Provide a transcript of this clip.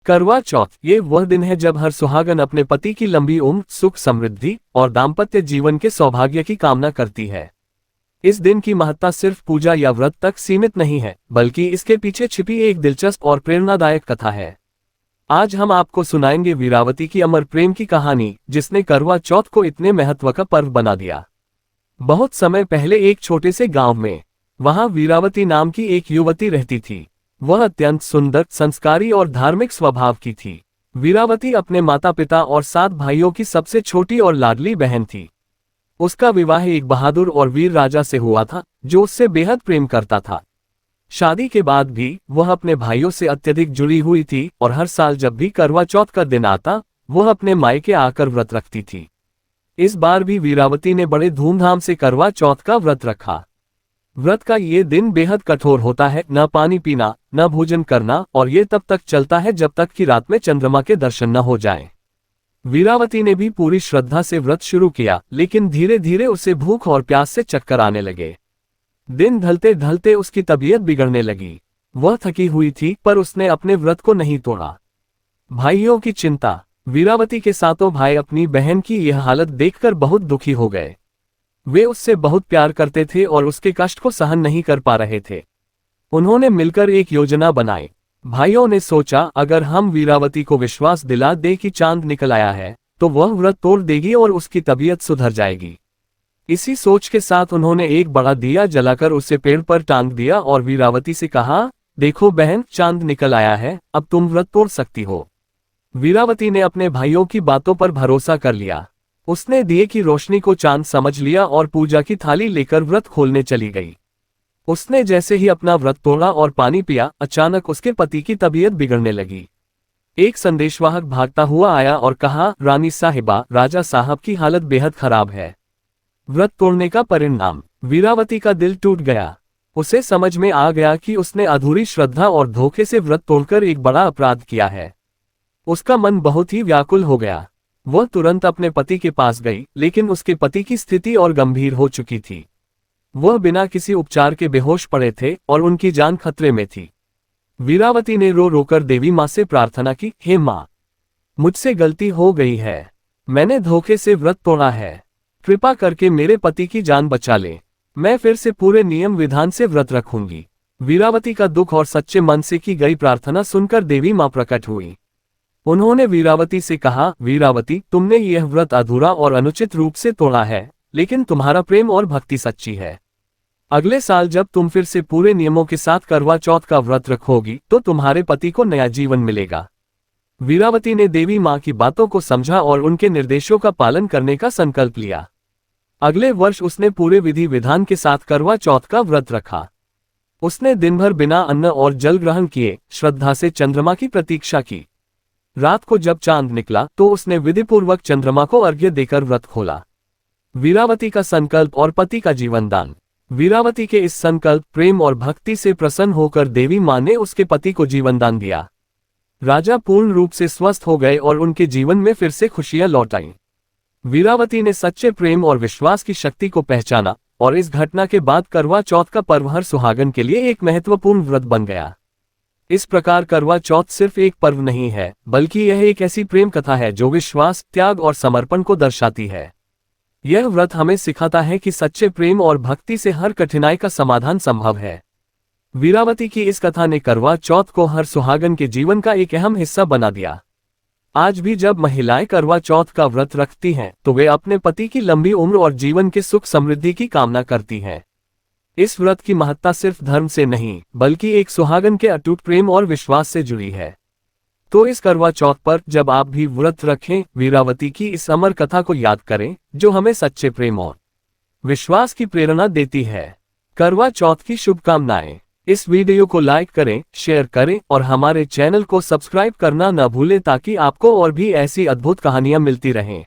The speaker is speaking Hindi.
करवा चौथ ये वह दिन है जब हर सुहागन अपने पति की लंबी उम्र, सुख, समृद्धि और दाम्पत्य जीवन के सौभाग्य की कामना करती है। इस दिन की महत्ता सिर्फ पूजा या व्रत तक सीमित नहीं है, बल्कि इसके पीछे छिपी एक दिलचस्प और प्रेरणादायक कथा है। आज हम आपको सुनाएंगे वीरावती की अमर प्रेम की कहानी, जिसने करवा चौथ को इतने महत्व का पर्व बना दिया। बहुत समय पहले एक छोटे से गांव में वहां वीरावती नाम की एक युवती रहती थी। वह अत्यंत सुंदर, संस्कारी और धार्मिक स्वभाव की थी। वीरावती अपने माता पिता और 7 भाइयों की सबसे छोटी और लाडली बहन थी। उसका विवाह एक बहादुर और वीर राजा से हुआ था, जो उससे बेहद प्रेम करता था। शादी के बाद भी वह अपने भाइयों से अत्यधिक जुड़ी हुई थी और हर साल जब भी करवा चौथ का दिन आता, वह अपने मायके आकर व्रत रखती थी। इस बार भी वीरावती ने बड़े धूमधाम से करवा चौथ का व्रत रखा। व्रत का ये दिन बेहद कठोर होता है, न पानी पीना, न भोजन करना, और ये तब तक चलता है जब तक कि रात में चंद्रमा के दर्शन न हो जाएं। वीरावती ने भी पूरी श्रद्धा से व्रत शुरू किया, लेकिन धीरे धीरे उसे भूख और प्यास से चक्कर आने लगे। दिन ढलते ढलते उसकी तबीयत बिगड़ने लगी। वह थकी हुई थी, पर उसने अपने व्रत को नहीं तोड़ा। भाइयों की चिंता। वीरावती के 7 भाई अपनी बहन की यह हालत देखकर बहुत दुखी हो गए। वे उससे बहुत प्यार करते थे और उसके कष्ट को सहन नहीं कर पा रहे थे। उन्होंने मिलकर एक योजना बनाई। भाइयों ने सोचा, अगर हम वीरावती को विश्वास दिला दे कि चांद निकल आया है, तो वह व्रत तोड़ देगी और उसकी तबीयत सुधर जाएगी। इसी सोच के साथ उन्होंने एक बड़ा दिया जलाकर उसे पेड़ पर टांग दिया और वीरावती से कहा, देखो बहन, चांद निकल आया है, अब तुम व्रत तोड़ सकती हो। वीरावती ने अपने भाइयों की बातों पर भरोसा कर लिया। उसने दिए की रोशनी को चांद समझ लिया और पूजा की थाली लेकर व्रत खोलने चली गई। उसने जैसे ही अपना व्रत तोड़ा और पानी पिया, अचानक उसके पति की तबीयत बिगड़ने लगी। एक संदेशवाहक भागता हुआ आया और कहा, रानी साहिबा, राजा साहब की हालत बेहद खराब है। व्रत तोड़ने का परिणाम। वीरावती का दिल टूट गया। उसे समझ में आ गया कि उसने अधूरी श्रद्धा और धोखे से व्रत तोड़कर एक बड़ा अपराध किया है। उसका मन बहुत ही व्याकुल हो गया। वह तुरंत अपने पति के पास गई, लेकिन उसके पति की स्थिति और गंभीर हो चुकी थी। वह बिना किसी उपचार के बेहोश पड़े थे और उनकी जान खतरे में थी। वीरावती ने रो रोकर देवी माँ से प्रार्थना की, हे माँ, मुझसे गलती हो गई है। मैंने धोखे से व्रत तोड़ा है। कृपा करके मेरे पति की जान बचा ले। मैं फिर से पूरे नियम विधान से व्रत रखूंगी। वीरावती का दुख और सच्चे मन से की गई प्रार्थना सुनकर देवी माँ प्रकट हुई। उन्होंने वीरावती से कहा, वीरावती, तुमने यह व्रत अधूरा और अनुचित रूप से तोड़ा है, लेकिन तुम्हारा प्रेम और भक्ति सच्ची है। अगले साल जब तुम फिर से पूरे नियमों के साथ करवा चौथ का व्रत रखोगी, तो तुम्हारे पति को नया जीवन मिलेगा। वीरावती ने देवी माँ की बातों को समझा और उनके निर्देशों का पालन करने का संकल्प लिया। अगले वर्ष उसने पूरे विधि विधान के साथ करवा चौथ का व्रत रखा। उसने दिन भर बिना अन्न और जल ग्रहण किए श्रद्धा से चंद्रमा की प्रतीक्षा की। रात को जब चांद निकला तो उसने विधिपूर्वक चंद्रमा को अर्घ्य देकर व्रत खोला। वीरावती का संकल्प और पति का जीवन दान। वीरावती के इस संकल्प, प्रेम और भक्ति से प्रसन्न होकर देवी माँ ने उसके पति को जीवन दान दिया। राजा पूर्ण रूप से स्वस्थ हो गए और उनके जीवन में फिर से खुशियां लौट आईं। वीरावती ने सच्चे प्रेम और विश्वास की शक्ति को पहचाना और इस घटना के बाद करवा चौथ का पर्व हर सुहागन के लिए एक महत्वपूर्ण व्रत बन गया। इस प्रकार करवा चौथ सिर्फ एक पर्व नहीं है, बल्कि यह एक ऐसी प्रेम कथा है जो विश्वास, त्याग और समर्पण को दर्शाती है। यह व्रत हमें सिखाता है कि सच्चे प्रेम और भक्ति से हर कठिनाई का समाधान संभव है। वीरावती की इस कथा ने करवा चौथ को हर सुहागन के जीवन का एक अहम हिस्सा बना दिया। आज भी जब महिलाएं करवा चौथ का व्रत रखती हैं, तो वे अपने पति की लंबी उम्र और जीवन के सुख समृद्धि की कामना करती हैं। इस व्रत की महत्ता सिर्फ धर्म से नहीं, बल्कि एक सुहागन के अटूट प्रेम और विश्वास से जुड़ी है। तो इस करवा चौथ पर जब आप भी व्रत रखें, वीरावती की इस अमर कथा को याद करें, जो हमें सच्चे प्रेम और विश्वास की प्रेरणा देती है। करवा चौथ की शुभकामनाएं। इस वीडियो को लाइक करें, शेयर करें और हमारे चैनल को सब्सक्राइब करना न भूलें, ताकि आपको और भी ऐसी अद्भुत कहानियां मिलती रहें।